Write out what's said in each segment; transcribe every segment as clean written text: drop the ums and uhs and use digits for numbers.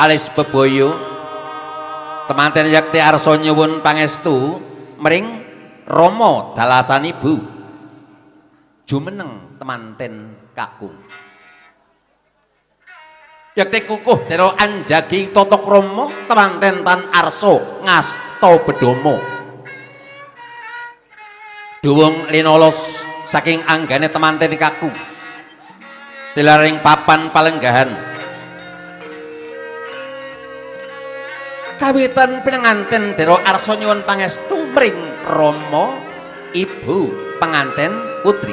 kalis bebaya temanten yakti arsa nyuwun pangestu mring Rama dalasan ibu jumeneng temanten kakung yakti kukuh dera anjagi tata krama temanten tan arsa ngasta bedama duwung 15 saking anggane temanten kakung dilaring papan palenggahan kawitan pinanganten dera arsa nyuwun pangestu mring Rama ibu penganten putri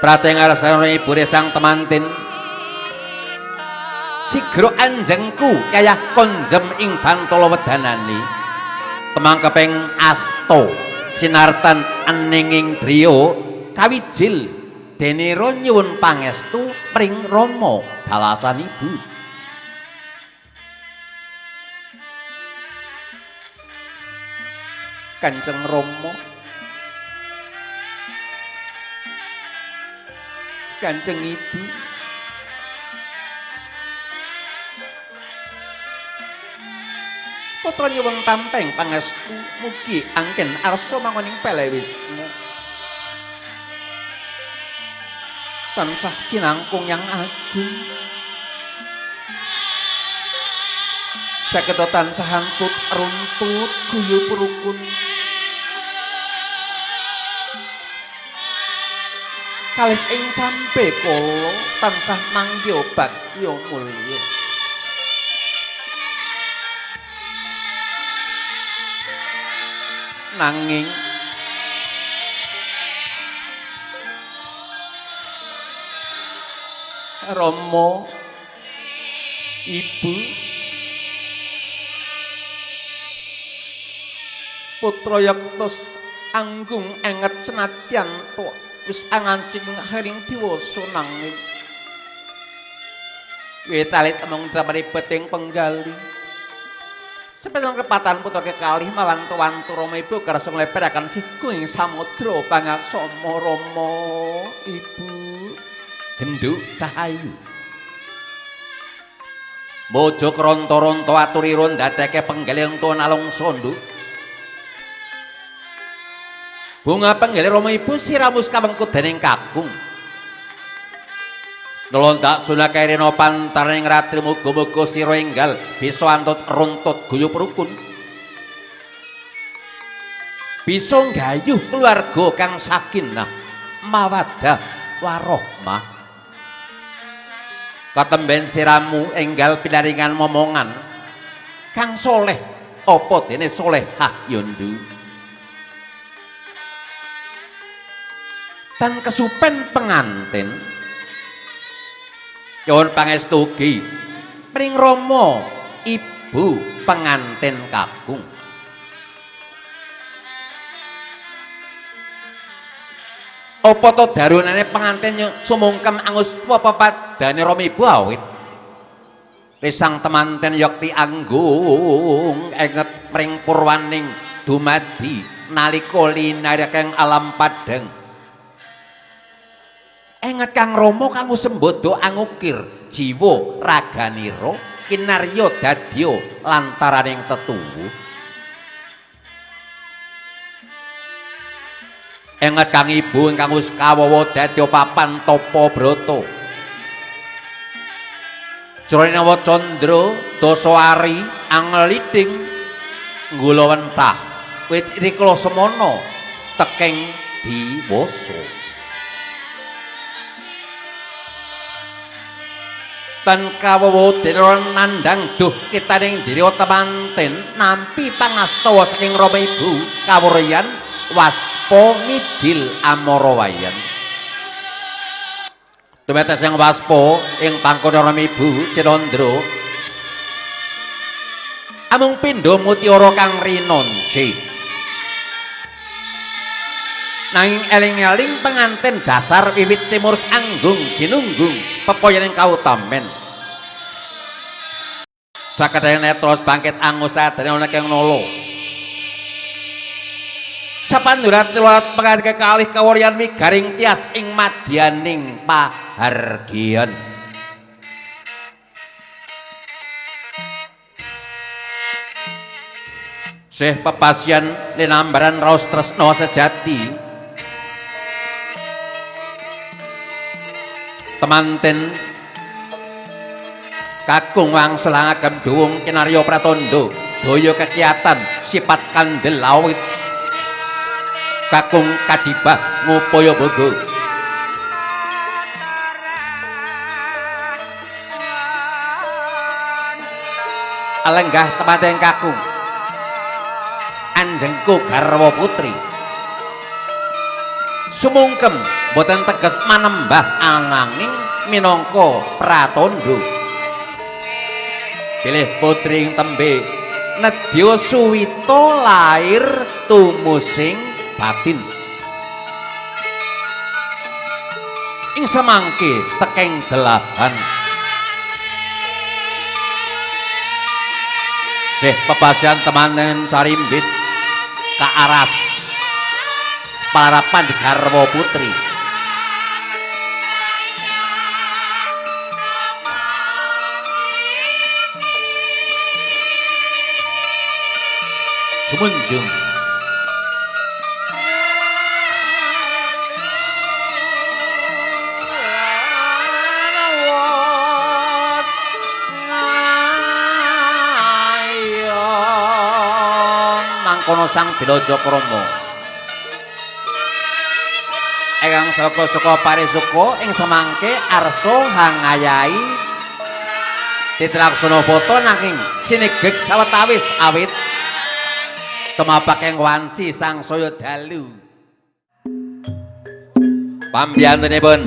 prateng arsana ibu sang temanten sigra anjengku kaya konjem ing bantala wedanane temangkeping asta sinartan aninging driya kawijil denira nyuwun pangestu pring Rama dalasan ibu Kanjeng Rama Kanjeng Ibu putra nyuwun tampeng pangestu mugi angken arsa mangoning pelewismu tansah cinangkung yang agung saged tansah antut runtut guyub rukun kalis ing sampe kala tansah mangya bagya mulya nanging Rama ibu putra yaktos anggung enget senadyan tok wis angancing hering diwasa nanging witalit amung pramaribeting penggali sepedang kepatan putra kekalih mawantu-wantu Rama ibu kersa ngleperaken siku ing samudra pangaksama Rama ibu genduk cahayu mojo kronto-ronto aturira ndadeke penggalih tuwa nalongso nduk bunga penggalih Rama ibu siramus kawengkut dening kakung nelontak sunaka rena pantaring ratri muga-muga sira enggal bisa antut runtut guyub rukun bisa nggayuh keluarga kang sakinah mawaddah warahmah katemben siramu enggal pinaringan momongan kang soleh apa dene solehah yondu tan kesupen pengantin nyuwun pangestu ugi mring Rama ibu pengantin kakung apa to darunane pengantin sumungkem angus pepadane Rama ibu awit risang temanten yakti anggung enget mring purwaning dumadi nalika linareng alam padang enget kang Rama kang sembodo angukir jiwa raganira kinarya dadya lantaraning tetuwuh enget kang ibu ingkang wis kawawa dadya papan tapa brata Jroning Candra Dasawari angliding nggulawentah wit rikala semana teking diwasa tan kawawa dene nandhang duh kitaning diri temanten nampi pangastawa saking Rama ibu kawuryan waspa mijil amarawayan tumetes yang waspa ing pangkana Rama ibu Candra amung pindha mutiara kang rinonce nanging eling-eling penganten dasar wiwit timur anggung ginunggung pepoyaning kautamen sakadane netros bangkit angus sadene ana kang nolo sapanduran tilurat pengantin kekalih kawaryan migaring tias ing madyaning pahargyan Sih pepasian linambaran raos tresna sejati temanten kakung wangsul ngagem duwung kinarya pratandha daya kekiatan sifat kandel awit kakung kajibah ngupaya boga alenggah temanten kakung anjengku garwa putri sumungkem boten teges manembah ananging minangka pratandha pilih putri ing tembe nedya suwita lair tumusing batin ing samangke tekeng delahan sih pepasian temanten sarimbit kaaras palarapan di garwa putri sumunjung mangkono sang Bilaja Krama ingkang saka parisuka ing samangke arsa hangayahi titlaksana foto nanging sinegeg sawetawis awit kemapake wanci sang saya dalu pambiyantunipun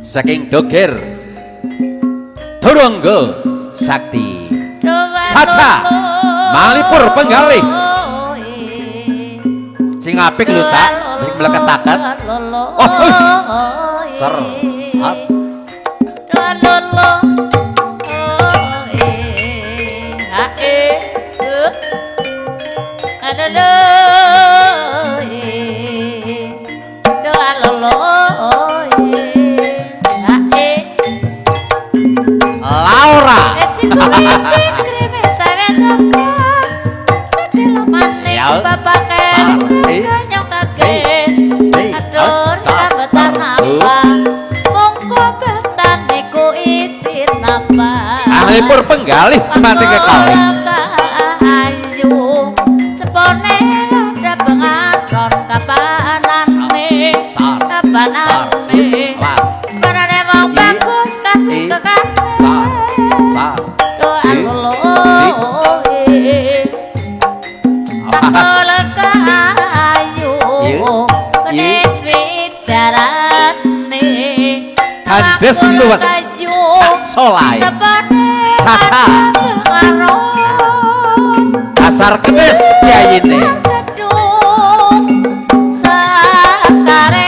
saking Dogir Durangga Sakti Caca malipur penggalih sing apik lho Cak sing mleketaken ser Laura Alipur penggalih mati kekali cepone ada pengaron kapanane kapanane panane mau bagus kasih kekasih doa lo bakal kayu kenis wicarane kandes luwes sak solai Caca dasar kenis piyayine sakare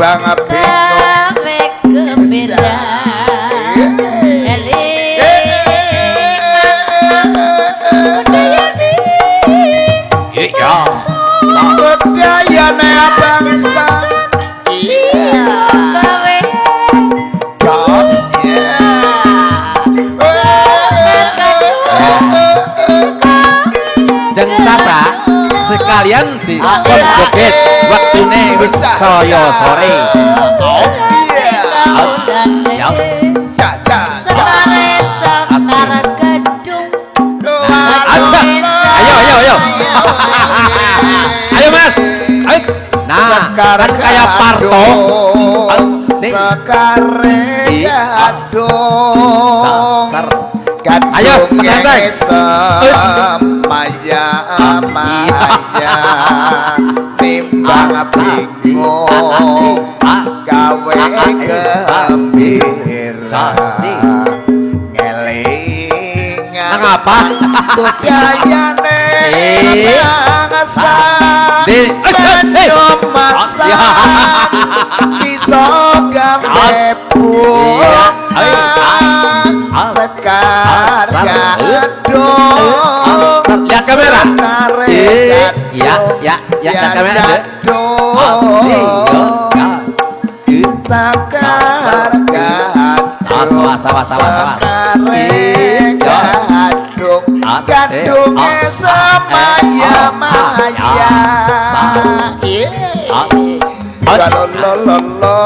Bang budayane bangsa jeng Caca sekalian di joget waktune wis saya sore ayo ayo Mas nah kan kayak Parto sekare gadung ayo pengantin maya maya timbang bingung gawe gembira ngelingan apa budayane bangsa masa bisa gawe sekar gadung lihat kamera ya kamera deh. Asik yo. Sakar gadung Sawas. Gadung semaya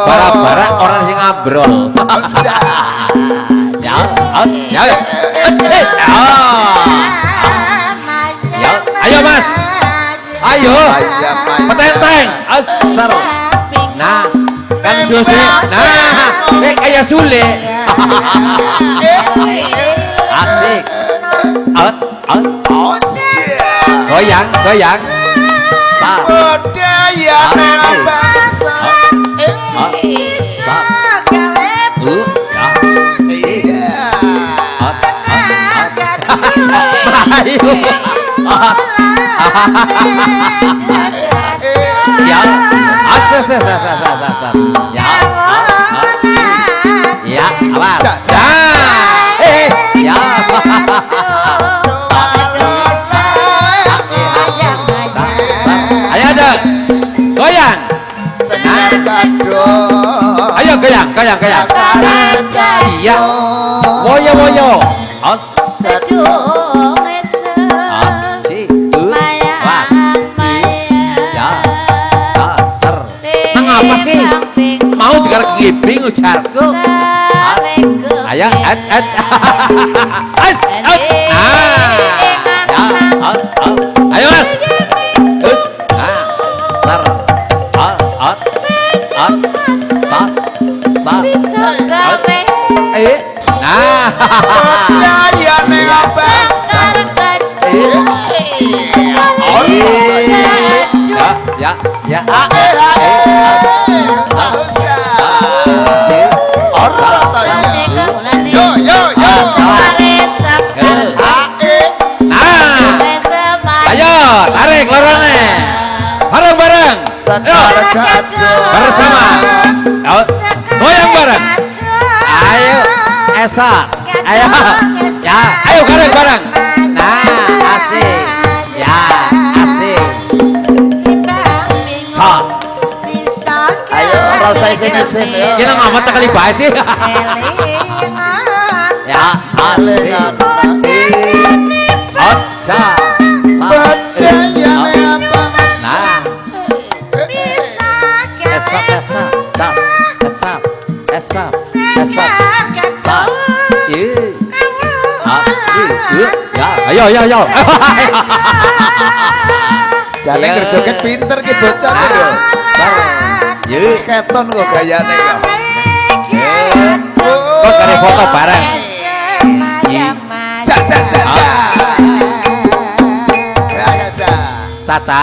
Bara-bara orang sing ngabrol. Ya. Ayo Mas. Ayo. Petenteng. Asar. Nah, kan susu. Nah, kayak Sule. Asik. Goyang. Budaya bangsa Ya, ya, awas. Ya. Ayo ada goyang. Ayo goyang. Iya. Woyo. Apa sih? Mau juga ngibing ujarku. Ayo, ayo Mas. Ya. Ayo, tarik lorone. Bareng-bareng. Bersama. Goyang bareng. Ayo, Esa. Ayo. Ya, ayo bareng-bareng. Nah, asik. Ya, asik. Ayo, rasa isin ya. Kita ngamat kali bae sih. Ya, asik. Otsa. Nah. Esap. Ya. Ayo. Jane kerjoget pinter ki bocah ki lho. Wis keton kok gayane ya. Kok kare foto bareng. Caca,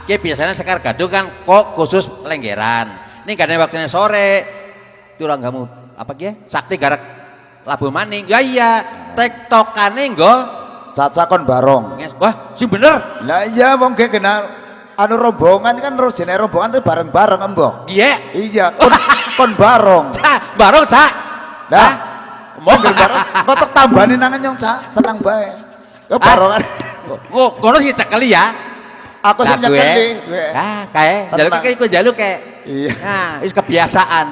ki biasanya Sekar Gadung kan kok khusus lenggeran. Ini kadang waktunya sore. Turang kamu apa ki? Sakti garak Labu Maning. Ya iya, tektokane nggo Caca kon barong. Wah, sih bener. Lah iya wong ge kenal anu rombongan kan rojene rombongan tuh bareng-bareng embok. Iya, kon barong. Barong, Cak. Nah, mau bareng. Kok tak tambani nangan nyong, Cak. Tenang bae. Yo barongan. Oh, kono sih Cak kali ya. Aku sing nyekeli. Kae, jaluk kae iku jaluk kae. Iya. Nah, wis kebiasaan.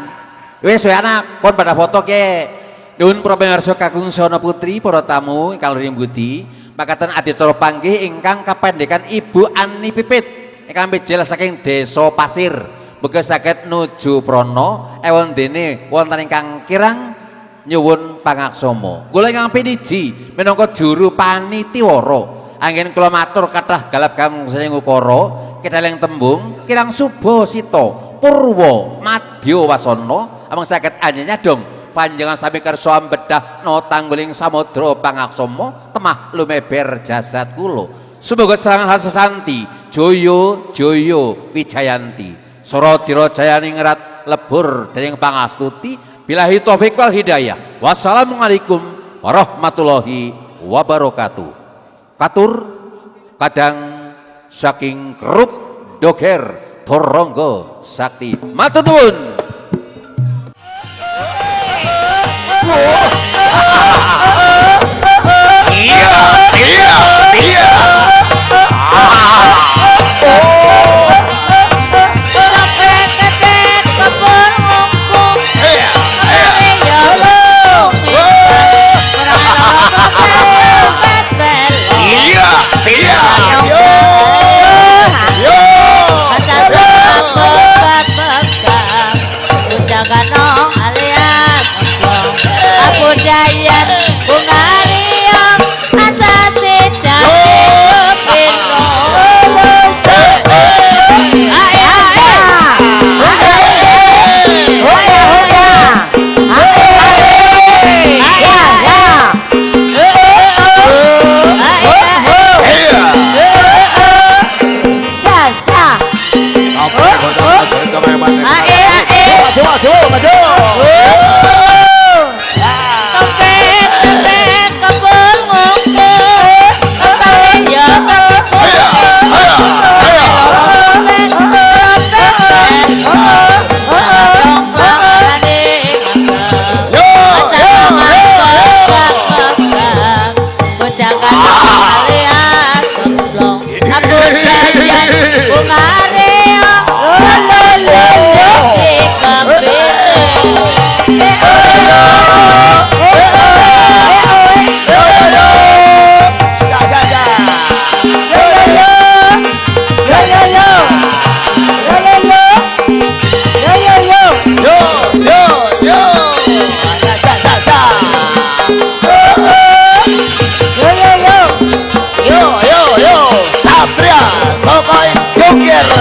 Wis we anak, kon pada foto ke. Nuhun para pamirsa kakung Sono Putri, para tamu ingkang nurin budi, makaten adicara panggih ingkang kapendekan Ibu Ani Pipit ingkang bijil saking Desa Pasir. Mugi saged nuju prana ewon dene wonten ingkang kirang nyuwun pangaksama. Kula ingkang piniji minangka juru panitiwara. Anggen kula matur kathah galap kang sing ukara kedaling tembung kirang suba sita purwa madya wasana amang saged anyanya dong. Panjenengan sami kersa ambedah no tangguling samudra pangaksama temah lumeber jasad kula. Sumuga serangan hasesanti joyo wijayanti Suradira jayaning rat lebur dening pangastuti billahi taufik wal hidayah. Wassalamualaikum warahmatullahi wabarakatuh. Katur kadang saking Keruk Doger Doronggo Sakti. Matur nuwun. Iya.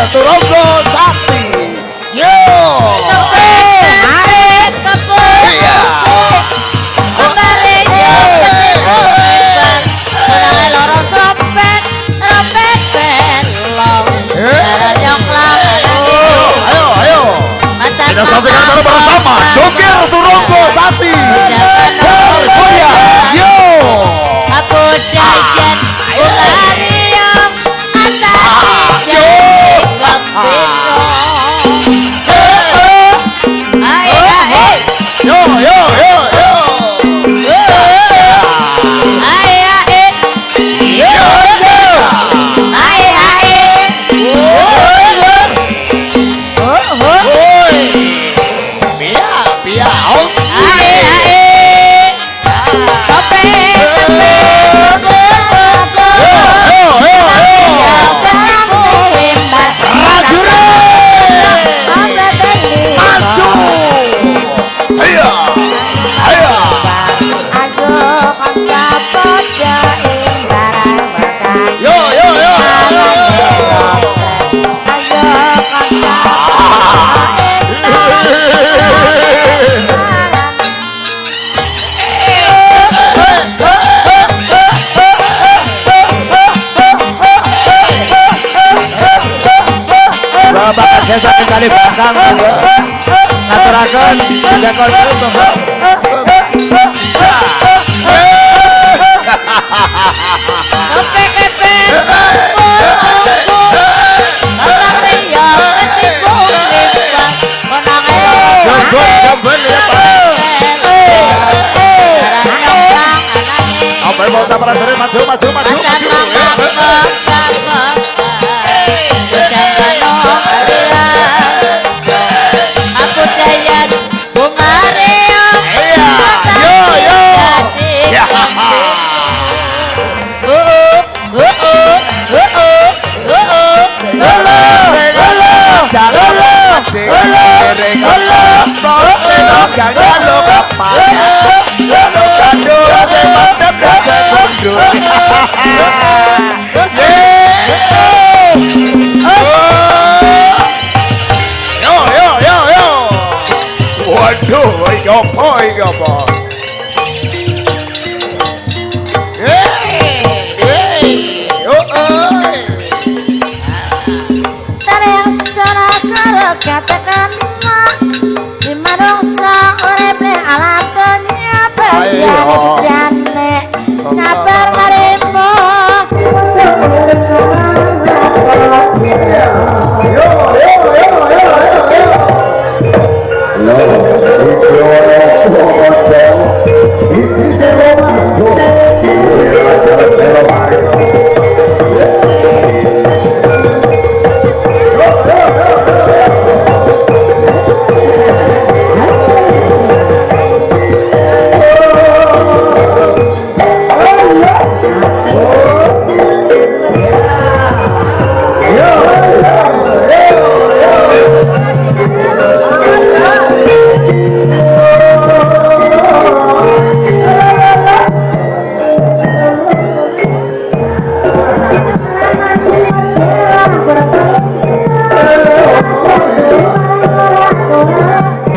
Turonggo Sakti. Yo. Sepet kepung. Iya. Kembali yo ketimbang. Menangi loro sepet, repet belong. Jalan nyoklang. Ayo. Kita saksikan baru bersama Joger Turonggo Sakti. Bergoyang. Yo. Aku dayan ulari yang asal jadi gembira. Yo. Bapak desa kali Bandang ngaturaken jakon itu. Sampai kepet Abang Rio ketimbang limbang. Menangi Sebut kembali ya Pak. jalan nyoklang anangi. Apa yang mau caparan dari maju. Aku dayan bunga reong. Yo. Ya. Jangan lupa,